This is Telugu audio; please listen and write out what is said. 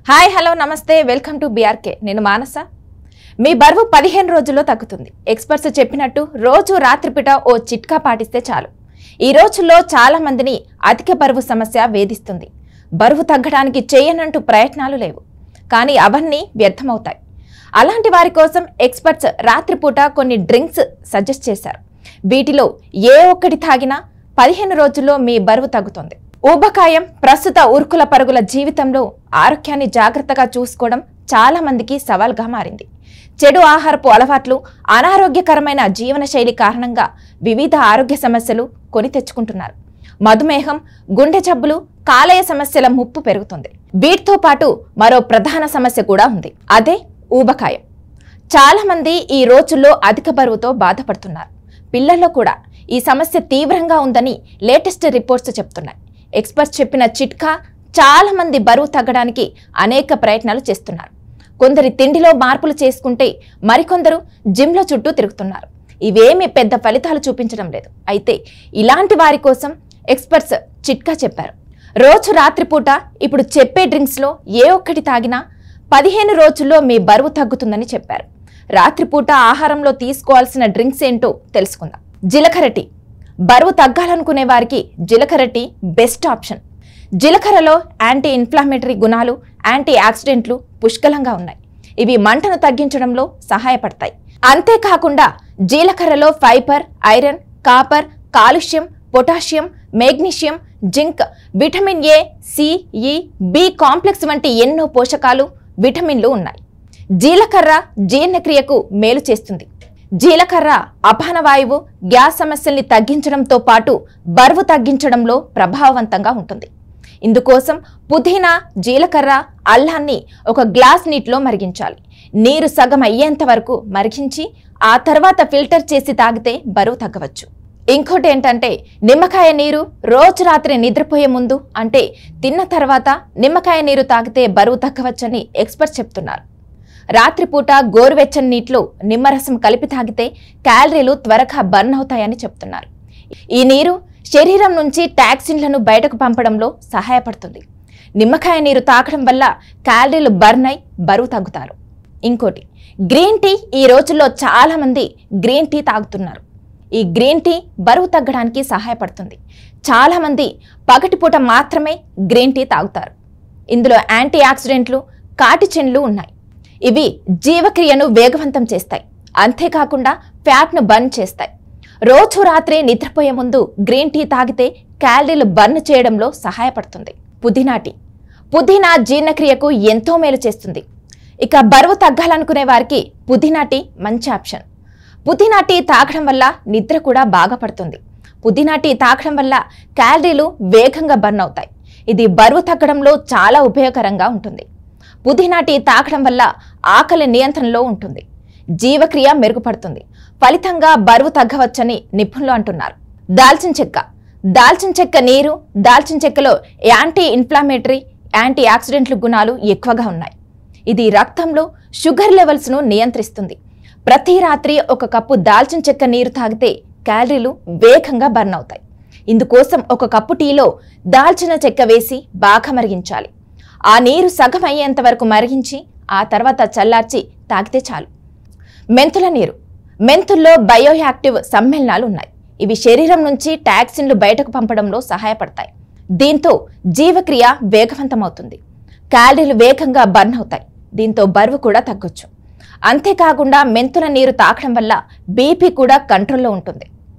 హాయ్ హలో నమస్తే వెల్కమ్ టు బీఆర్కే నేను మానస మీ బరువు 15 రోజుల్లో తగ్గుతుంది ఎక్స్పర్ట్స్ చెప్పినట్టు రోజు రాత్రిపూట ఓ చిట్కా పాటిస్తే చాలు ఈ రోజుల్లో చాలా మందిని అధిక బరువు సమస్య వేధిస్తుంది బరువు తగ్గడానికి చేయనంటూ ప్రయత్నాలు లేవు కానీ అవన్నీ వ్యర్థమవుతాయి అలాంటి వారి కోసం ఎక్స్పర్ట్స్ రాత్రిపూట కొన్ని డ్రింక్స్ సజెస్ట్ చేశారు వీటిలో ఏ ఒక్కటి తాగినా 15 రోజుల్లో మీ బరువు తగ్గుతుంది ఊబకాయం ప్రస్తుత ఉరుకుల పరుగుల జీవితంలో ఆరోగ్యాన్ని జాగ్రత్తగా చూసుకోవడం చాలా మందికి సవాల్గా మారింది చెడు ఆహారపు అలవాట్లు అనారోగ్యకరమైన జీవనశైలి కారణంగా వివిధ ఆరోగ్య సమస్యలు కొని తెచ్చుకుంటున్నారు మధుమేహం గుండె జబ్బులు కాలేయ సమస్యల ముప్పు పెరుగుతుంది వీటితో పాటు మరో ప్రధాన సమస్య కూడా ఉంది అదే ఊబకాయం చాలా మంది ఈ రోజుల్లో అధిక బరువుతో బాధపడుతున్నారు పిల్లల్లో కూడా ఈ సమస్య తీవ్రంగా ఉందని లేటెస్ట్ రిపోర్ట్స్ చెప్తున్నాయి ఎక్స్పర్ట్స్ చెప్పిన చిట్కా చాలా మంది బరువు తగ్గడానికి అనేక ప్రయత్నాలు చేస్తున్నారు కొందరి తిండిలో మార్పులు చేసుకుంటే మరికొందరు జిమ్ల చుట్టూ తిరుగుతున్నారు ఇవేమీ పెద్ద ఫలితాలు చూపించడం లేదు అయితే ఇలాంటి వారి కోసం ఎక్స్పర్ట్స్ చిట్కా చెప్పారు రోజు రాత్రిపూట ఇప్పుడు చెప్పే డ్రింక్స్లో ఏ ఒక్కటి తాగినా 15 రోజుల్లో మీ బరువు తగ్గుతుందని చెప్పారు రాత్రిపూట ఆహారంలో తీసుకోవాల్సిన డ్రింక్స్ ఏంటో తెలుసుకుందాం జీలకర్ర టీ బరువు తగ్గాలనుకునే వారికి జీలకర్ర టీ బెస్ట్ ఆప్షన్ జీలకర్రలో యాంటీ ఇన్ఫ్లమేటరీ గుణాలు యాంటీ ఆక్సిడెంట్లు పుష్కలంగా ఉన్నాయి ఇవి మంటను తగ్గించడంలో సహాయపడతాయి అంతేకాకుండా జీలకర్రలో fibre iron copper calcium potassium magnesium zinc vitamin A C E B complex వంటి ఎన్నో పోషకాలు విటమిన్లు ఉన్నాయి జీలకర్ర జీర్ణక్రియకు మేలు చేస్తుంది జీలకర్ర అపాన వాయువు గ్యాస్ సమస్యల్ని తగ్గించడంతో పాటు బరువు తగ్గించడంలో ప్రభావవంతంగా ఉంటుంది ఇందుకోసం పుదీనా జీలకర్ర అల్లాన్ని ఒక గ్లాస్ నీటిలో మరిగించాలి నీరు సగం అయ్యేంత వరకు మరిగించి ఆ తర్వాత ఫిల్టర్ చేసి తాగితే బరువు తగ్గవచ్చు ఇంకోటి ఏంటంటే నిమ్మకాయ నీరు రోజు రాత్రి నిద్రపోయే ముందు అంటే తిన్న తర్వాత నిమ్మకాయ నీరు తాగితే బరువు తగ్గవచ్చని ఎక్స్పర్ట్స్ చెప్తున్నారు రాత్రిపూట గోరువెచ్చని నీటిలో నిమ్మరసం కలిపి తాగితే క్యాలరీలు త్వరగా బర్న్ అవుతాయని చెప్తున్నారు ఈ నీరు శరీరం నుంచి టాక్సిన్లను బయటకు పంపడంలో సహాయపడుతుంది నిమ్మకాయ నీరు తాగడం వల్ల క్యాలరీలు బర్న్ అయి బరువు తగ్గుతారు ఇంకోటి గ్రీన్ టీ ఈ రోజుల్లో చాలా మంది గ్రీన్ టీ తాగుతున్నారు ఈ గ్రీన్ టీ బరువు తగ్గడానికి సహాయపడుతుంది చాలా మంది పగటిపూట మాత్రమే గ్రీన్ టీ తాగుతారు ఇందులో యాంటీ ఆక్సిడెంట్లు కాటిచెన్లు ఉన్నాయి ఇవి జీవక్రియను వేగవంతం చేస్తాయి అంతేకాకుండా ఫ్యాట్ను బర్న్ చేస్తాయి రోజు రాత్రి నిద్రపోయే ముందు గ్రీన్ టీ తాగితే క్యాలరీలు బర్న్ చేయడంలో సహాయపడుతుంది పుదీనా టీ పుదీనా జీర్ణక్రియకు ఎంతో మేలు చేస్తుంది ఇక బరువు తగ్గాలనుకునే వారికి పుదీనా టీ మంచి ఆప్షన్ పుదీనా టీ తాగడం వల్ల నిద్ర కూడా బాగా పడుతుంది పుదీనా టీ తాగడం వల్ల క్యాలరీలు వేగంగా బర్న్ అవుతాయి ఇది బరువు తగ్గడంలో చాలా ఉపయోగకరంగా ఉంటుంది పుదీనా టీ తాగడం వల్ల ఆకలి నియంత్రణలో ఉంటుంది జీవక్రియ మెరుగుపడుతుంది ఫలితంగా బరువు తగ్గవచ్చని నిపుణులు అంటున్నారు దాల్చిన చెక్క నీరు దాల్చిన చెక్కలో యాంటీ ఇన్ఫ్లమేటరీ యాంటీ ఆక్సిడెంట్ల గుణాలు ఎక్కువగా ఉన్నాయి ఇది రక్తంలో షుగర్ లెవెల్స్ను నియంత్రిస్తుంది ప్రతి రాత్రి ఒక కప్పు దాల్చిన చెక్క నీరు తాగితే క్యాలరీలు వేగంగా బర్న్ అవుతాయి ఇందుకోసం ఒక కప్పు టీలో దాల్చిన చెక్క వేసి బాగా మరిగించాలి ఆ నీరు సగం అయ్యేంత వరకు మరిగించి ఆ తర్వాత చల్లార్చి తాగితే చాలు మెంతుల నీరు మెంతుల్లో బయోయాక్టివ్ సమ్మేళనాలు ఉన్నాయి ఇవి శరీరం నుంచి టాక్సిన్లు బయటకు పంపడంలో సహాయపడతాయి దీంతో జీవక్రియ వేగవంతమవుతుంది క్యాలరీలు వేగంగా బర్న్ అవుతాయి దీంతో బరువు కూడా తగ్గొచ్చు అంతేకాకుండా మెంతుల నీరు తాగడం వల్ల బీపీ కూడా కంట్రోల్లో ఉంటుంది